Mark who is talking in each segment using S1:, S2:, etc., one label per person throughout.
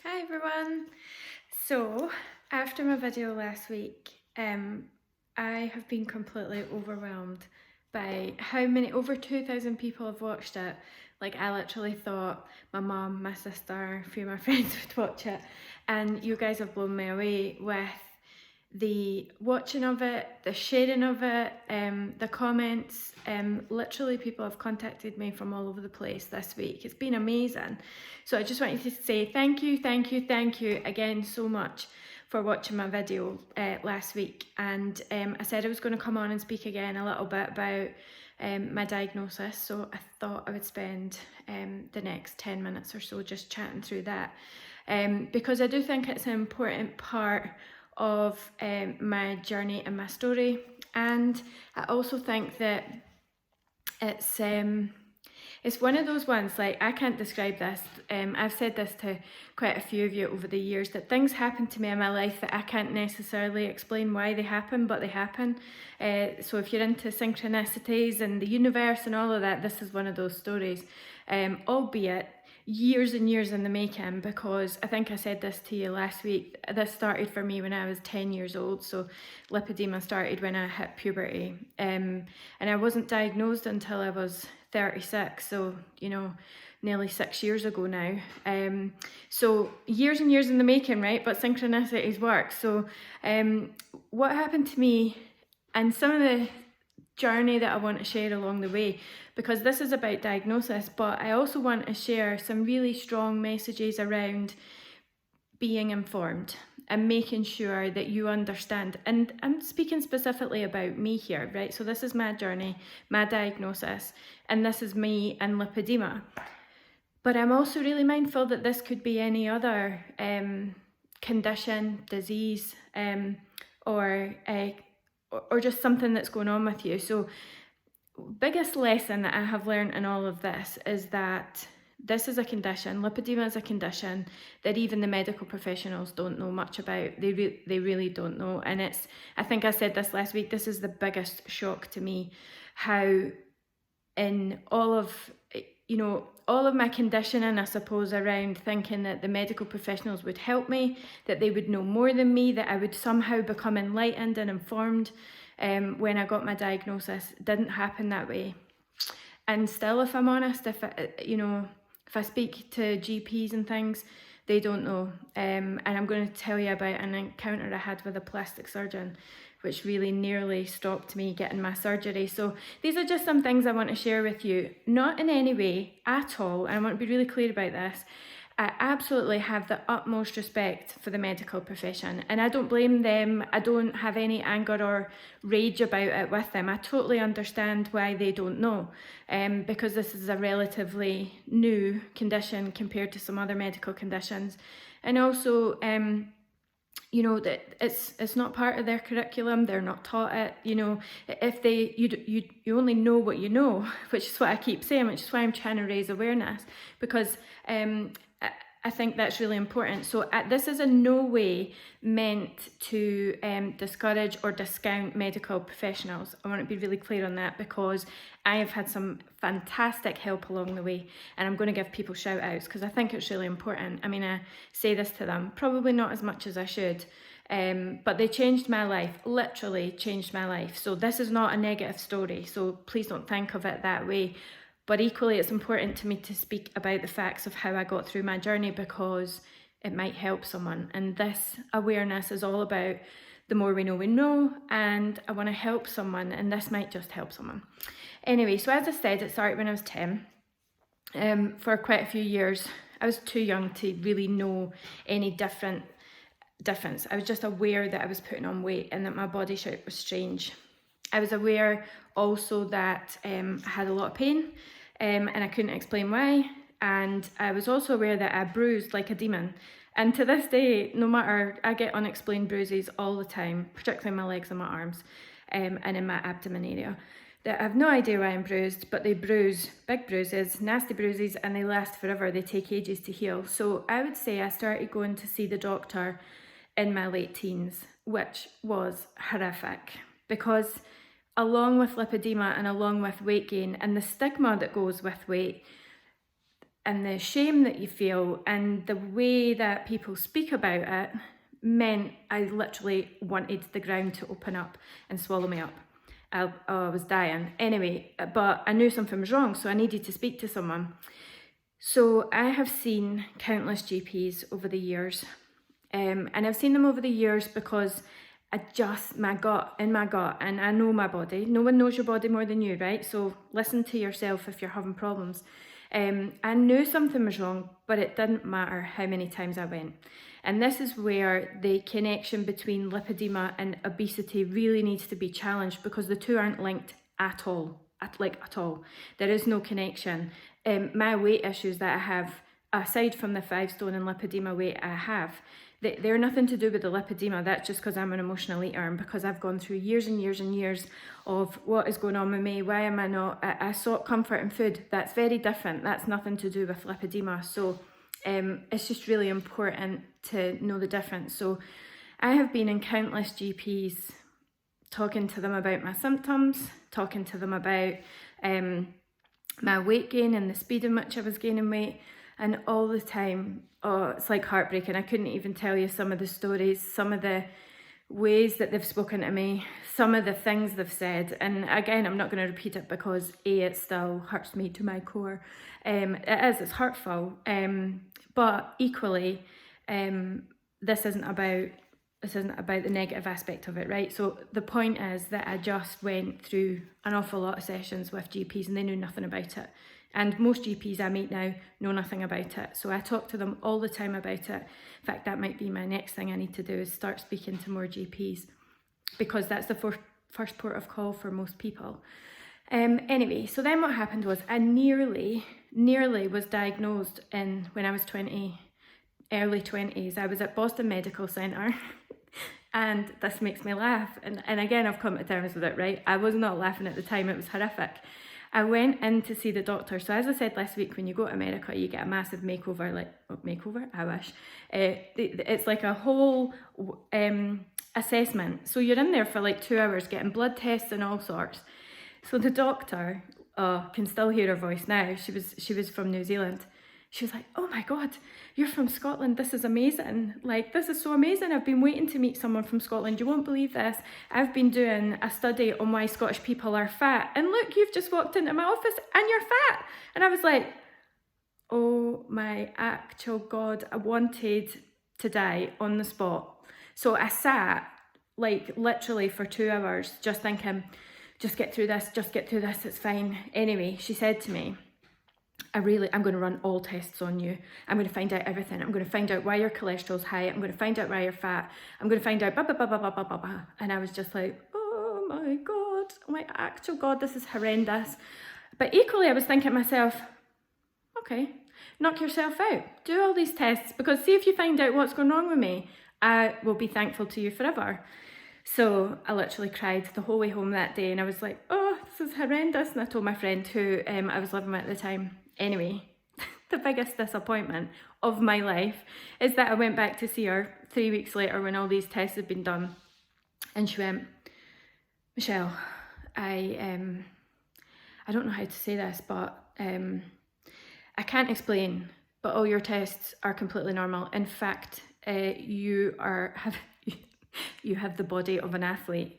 S1: Hi everyone! So, after my video last week, I have been completely overwhelmed by how many, over 2,000 people have watched it. Like, I literally thought my mum, my sister, a few of my friends would watch it, and you guys have blown me away with the watching of it, the sharing of it, the comments. Literally people have contacted me from all over the place this week. It's been amazing. So I just wanted to say thank you again so much for watching my video last week. And I said I was going to come on and speak again a little bit about my diagnosis. So I thought I would spend the next 10 minutes or so just chatting through that. Because I do think it's an important part of my journey and my story, and I also think that it's one of those ones, like, I can't describe this. I've said this to quite a few of you over the years, that things happen to me in my life that I can't necessarily explain why they happen, but they happen. So if you're into synchronicities and the universe and all of that, this is one of those stories, albeit years and years in the making, because I think I said this to you last week. This started for me when I was 10 years old. So lipedema started when I hit puberty, and I wasn't diagnosed until I was 36, so nearly 6 years ago now. So years and years in the making, right? But synchronicities work. So what happened to me, and some of the journey that I want to share along the way, because this is about diagnosis, but I also want to share some really strong messages around being informed and making sure that you understand. And I'm speaking specifically about me here, right? So this is my journey, my diagnosis, and this is me and lipedema. But I'm also really mindful that this could be any other condition, disease, or just something that's going on with you. So biggest lesson that I have learned in all of this is that this is a condition, lipedema is a condition that even the medical professionals don't know much about. They really don't know. And I think I said this last week, this is the biggest shock to me, how in all of my conditioning, I suppose, around thinking that the medical professionals would help me, that they would know more than me, that I would somehow become enlightened and informed when I got my diagnosis, didn't happen that way. And still, if I'm honest, if I speak to GPs and things, they don't know. And I'm going to tell you about an encounter I had with a plastic surgeon, which really nearly stopped me getting my surgery. So these are just some things I want to share with you. Not in any way at all, and I want to be really clear about this, I absolutely have the utmost respect for the medical profession, and I don't blame them. I don't have any anger or rage about it with them. I totally understand why they don't know, because this is a relatively new condition compared to some other medical conditions. And also, that it's not part of their curriculum. They're not taught it. If you only know what you know, which is what I keep saying, which is why I'm trying to raise awareness, because I think that's really important. So this is in no way meant to discourage or discount medical professionals. I want to be really clear on that, because I have had some fantastic help along the way, and I'm going to give people shout outs because I think it's really important. I mean, I say this to them, probably not as much as I should, but they changed my life, literally changed my life. So this is not a negative story, so please don't think of it that way. But equally, it's important to me to speak about the facts of how I got through my journey, because it might help someone. And this awareness is all about the more we know, and I want to help someone, and this might just help someone. Anyway, so as I said, it started when I was 10. For quite a few years, I was too young to really know any difference. I was just aware that I was putting on weight and that my body shape was strange. I was aware also that I had a lot of pain, and I couldn't explain why. And I was also aware that I bruised like a demon. And to this day, no matter, I get unexplained bruises all the time, particularly in my legs and my arms, and in my abdomen area. That I have no idea why I'm bruised, but they bruise, big bruises, nasty bruises, and they last forever. They take ages to heal. So I would say I started going to see the doctor in my late teens, which was horrific, because along with lipedema and along with weight gain and the stigma that goes with weight, and the shame that you feel and the way that people speak about it meant I literally wanted the ground to open up and swallow me up. I was dying. Anyway, but I knew something was wrong, so I needed to speak to someone. So I have seen countless GPs over the years, and I've seen them over the years because my gut, and I know my body. No one knows your body more than you, right? So listen to yourself if you're having problems. I knew something was wrong, but it didn't matter how many times I went. And this is where the connection between lipedema and obesity really needs to be challenged, because the two aren't linked at all. At all. There is no connection. My weight issues that I have, aside from the 5 stone and lipedema weight I have, they're nothing to do with the lipedema. That's just because I'm an emotional eater, and because I've gone through years and years and years of what is going on with me, why am I not, I sought comfort in food. That's very different. That's nothing to do with lipedema. So it's just really important to know the difference. So I have been in countless GPs talking to them about my symptoms, talking to them about my weight gain and the speed in which I was gaining weight. And all the time, it's like heartbreaking. I couldn't even tell you some of the stories, some of the ways that they've spoken to me, some of the things they've said. And again, I'm not going to repeat it because it still hurts me to my core. It's hurtful. But equally, this isn't about the negative aspect of it, right? So the point is that I just went through an awful lot of sessions with GPs and they knew nothing about it. And most GPs I meet now know nothing about it. So I talk to them all the time about it. In fact, that might be my next thing I need to do, is start speaking to more GPs, because that's the first port of call for most people. Anyway, so then what happened was I nearly was diagnosed when I was 20, early 20s. I was at Boston Medical Centre. And this makes me laugh. And again, I've come to terms with it, right? I was not laughing at the time. It was horrific. I went in to see the doctor. So as I said last week, when you go to America, you get a massive makeover. Makeover? I wish. It's like a whole assessment. So you're in there for like 2 hours getting blood tests and all sorts. So the doctor, can still hear her voice now. She was from New Zealand. She was like, "Oh my God, you're from Scotland. This is amazing. Like, this is so amazing. I've been waiting to meet someone from Scotland. You won't believe this. I've been doing a study on why Scottish people are fat. And look, you've just walked into my office and you're fat." And I was like, oh my actual God, I wanted to die on the spot. So I sat like literally for 2 hours just thinking, just get through this, it's fine. Anyway, she said to me, I'm going to run all tests on you. I'm going to find out everything. I'm going to find out why your cholesterol's high. I'm going to find out why you're fat. I'm going to find out blah, blah, blah, blah, blah, blah, blah, blah. And I was just like, oh my God, oh my actual God, this is horrendous. But equally, I was thinking to myself, okay, knock yourself out. Do all these tests, because see if you find out what's going wrong with me, I will be thankful to you forever. So I literally cried the whole way home that day, and I was like, oh, this is horrendous. And I told my friend who I was living with at the time. Anyway, the biggest disappointment of my life is that I went back to see her 3 weeks later when all these tests had been done, and she went, "Michelle, I don't know how to say this, but I can't explain, but all your tests are completely normal. In fact, you have the body of an athlete."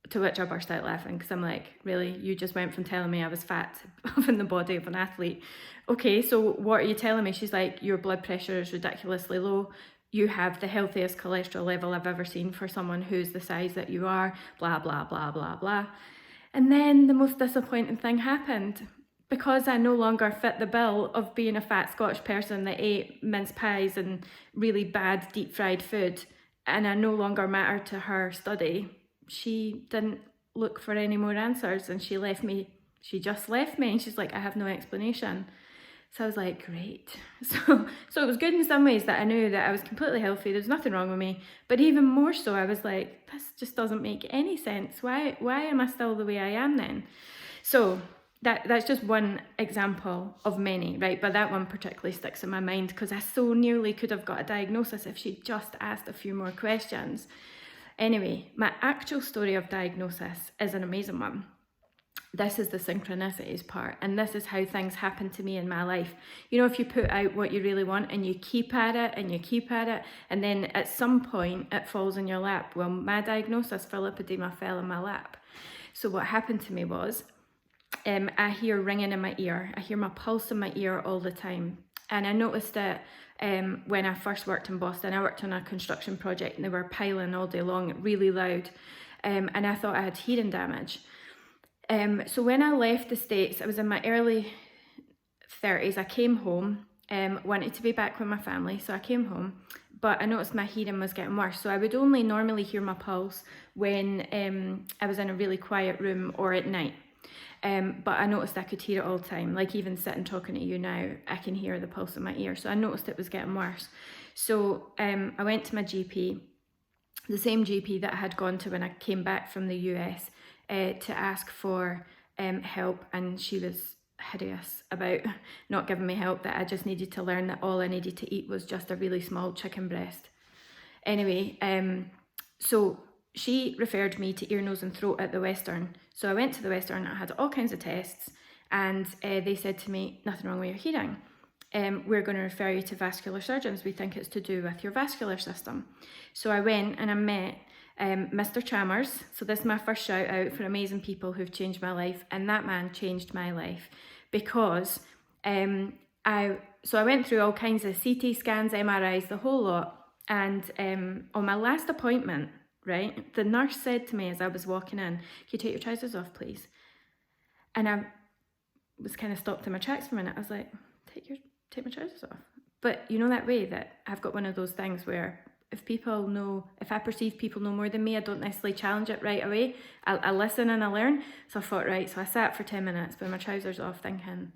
S1: To which I burst out laughing, because I'm like, really? You just went from telling me I was fat to having the body of an athlete. Okay, so what are you telling me? She's like, your blood pressure is ridiculously low. You have the healthiest cholesterol level I've ever seen for someone who's the size that you are, blah, blah, blah, blah, blah. And then the most disappointing thing happened. Because I no longer fit the bill of being a fat Scottish person that ate mince pies and really bad deep fried food, and I no longer matter to her study, she didn't look for any more answers, and she just left me, and she's like, I have no explanation. So I was like, great. So it was good in some ways that I knew that I was completely healthy, there's nothing wrong with me, but even more so I was like, this just doesn't make any sense. Why am I still the way I am then? So that's just one example of many, right? But that one particularly sticks in my mind because I so nearly could have got a diagnosis if she'd just asked a few more questions. Anyway, my actual story of diagnosis is an amazing one. this is the synchronicities part, and this is how things happen to me in my life. You know, if you put out what you really want and you keep at it and you keep at it, and then at some point it falls in your lap. Well, my diagnosis for lipedema fell in my lap. So what happened to me was, I hear ringing in my ear. I hear my pulse in my ear all the time. And I noticed it when I first worked in Boston. I worked on a construction project and they were piling all day long, really loud. And I thought I had hearing damage. So when I left the States, I was in my early 30s. I came home, wanted to be back with my family. So I came home, but I noticed my hearing was getting worse. So I would only normally hear my pulse when I was in a really quiet room or at night. But I noticed I could hear it all the time. Like even sitting talking to you now, I can hear the pulse in my ear. So I noticed it was getting worse. So I went to my GP, the same GP that I had gone to when I came back from the US, to ask for help, and she was hideous about not giving me help, that I just needed to learn that all I needed to eat was just a really small chicken breast. Anyway, so she referred me to ear, nose and throat at the Western. So I went to the Western, I had all kinds of tests, and they said to me, nothing wrong with your hearing. We're going to refer you to vascular surgeons. We think it's to do with your vascular system. So I went and I met Mr. Chalmers. So this is my first shout out for amazing people who've changed my life, and that man changed my life because I went through all kinds of CT scans, MRIs, the whole lot, and on my last appointment, right, the nurse said to me as I was walking in, "Can you take your trousers off, please?" And I was kind of stopped in my tracks for a minute. I was like, take my trousers off. But you know that way that I've got one of those things where if I perceive people know more than me, I don't necessarily challenge it right away. I listen and I learn. So I thought, right, so I sat for 10 minutes with my trousers off thinking,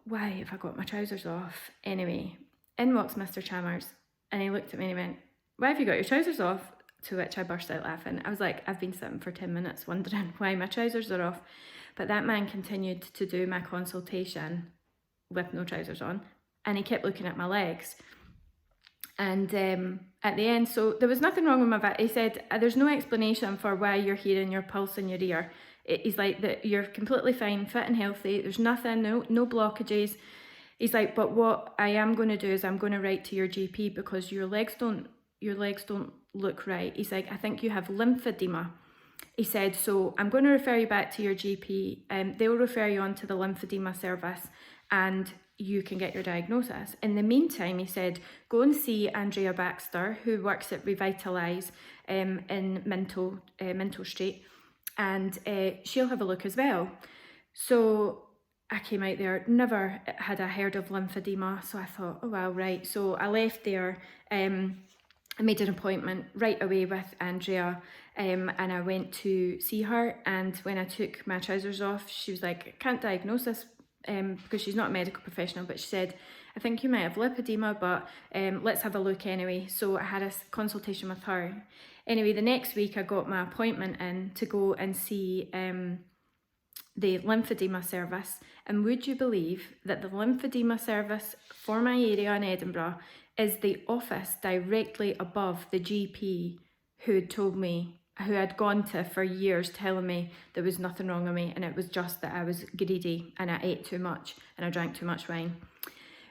S1: why have I got my trousers off? Anyway, in walks Mr. Chalmers, and he looked at me and he went, "Why have you got your trousers off?" To which I burst out laughing. I was like, I've been sitting for 10 minutes wondering why my trousers are off. But that man continued to do my consultation with no trousers on, and he kept looking at my legs. And at the end, so there was nothing wrong with my back. He said, there's no explanation for why you're hearing your pulse in your ear. He's like, that you're completely fine, fit and healthy. There's nothing, no blockages. He's like, but what I am going to do is I'm going to write to your GP because your legs don't look right. He's like, I think you have lymphedema. He said, so I'm going to refer you back to your GP. They'll refer you on to the lymphedema service and you can get your diagnosis. In the meantime, he said, go and see Andrea Baxter, who works at Revitalise in Minto Street, and she'll have a look as well. So I came out there, never had I heard of lymphedema, so I thought, oh wow, right. So I left there, I made an appointment right away with Andrea, and I went to see her, and when I took my trousers off, she was like, I can't diagnose this, because she's not a medical professional, but she said, I think you might have lipedema, but let's have a look anyway. So I had a consultation with her. Anyway, the next week I got my appointment in to go and see the lymphedema service. And would you believe that the lymphedema service for my area in Edinburgh is the office directly above the GP who had told me, who I'd gone to for years, telling me there was nothing wrong with me and it was just that I was greedy and I ate too much and I drank too much wine.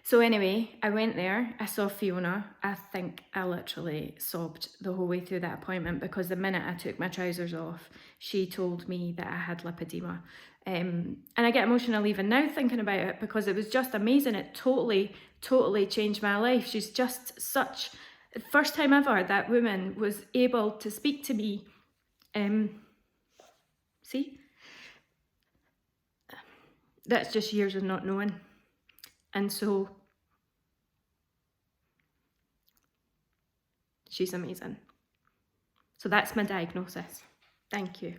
S1: So anyway, I went there, I saw Fiona. I think I literally sobbed the whole way through that appointment because the minute I took my trousers off, she told me that I had lipedema. And I get emotional even now thinking about it because it was just amazing. It totally changed my life. She's just such, the first time ever that woman was able to speak to me. See? That's just years of not knowing. And so she's amazing. So that's my diagnosis. Thank you.